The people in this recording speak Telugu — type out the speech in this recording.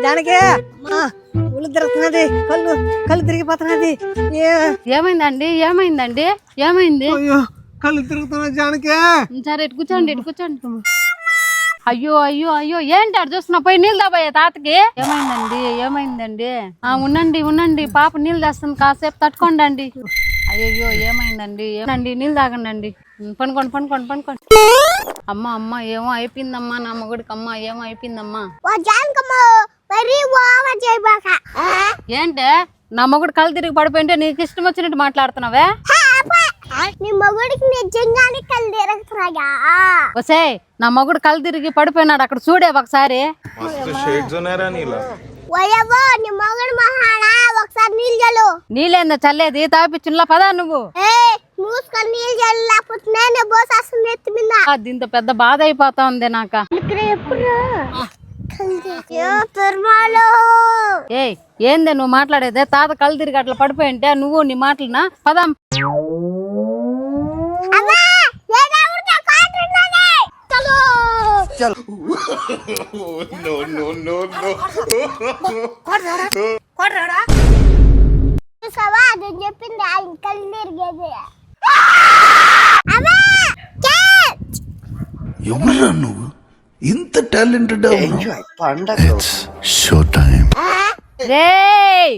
దానికే ఒళ్ళు తిరుగుతున్నది, కళ్ళు తిరిగిపోతున్నది. ఏమైందండి? ఏమైందండి? ఏమైంది? అయ్యో కళ్ళు తిరుగుతున్నది జానకే. సరే ఇటు కూర్చోండి, ఇటు కూర్చోండి. అయ్యో అయ్యో అయ్యో, ఏంటి అటు చూస్తున్నా? పోయి నీళ్ళు దాబోయే తాతకి. ఏమైందండి? ఏమైందండి? ఉండండి ఉండండి, పాప నీళ్ళు తెస్తుంది, కాసేపు తట్టుకోండి. అయ్యో ఏమైందండి? ఏమండి? నీళ్ళు తాగండి. పనుకోండి పనుకోండి పనుకోండి. అమ్మ అమ్మ ఏమో అయిపోయిందమ్మా, నా మొగుడికి. అమ్మ ఏమో అయిపోయిందమ్మా. ఏంటే నా మొగుడు కళ్ళు తిరిగి పడిపోయింటే నీకు ఇష్టం వచ్చినట్టు మాట్లాడుతున్నావే? నీ మొగుడికి నిజంగానే కళ్ళు తిరుగుతున్నాయా? వసే, నా మొగుడు కళ్ళు తిరిగి పడిపోయినాడు, అక్కడ చూడే ఒకసారి. వయవో నీ మొగుడు మహానా, ఒకసారి నీళ్ళు చల్లు. నీళ్ళేందో చల్లేది? తాపిచ్చులా పదా నువ్వు. మూసుకొని నీళ్ళు చల్లు, లేకపోతే నేనే బోసేస్తుంది ఎత్తి మీద. దీంతో పెద్ద బాధ అయిపోతా ఉంది నాక. ఏయ్ ఏందే నువ్వు మాట్లాడేదే? తాత కళ్ళు తిరిగి అట్లా పడిపోయింటే నువ్వు నీ మాటలునా? పదం. చూసావా అది చెప్పింది, ఆయన కళ్ళు తిరిగేది. ఎవరురా నువ్వు? ఇంత టాలెంటెడ్ పండగ షో టైం. రేయ్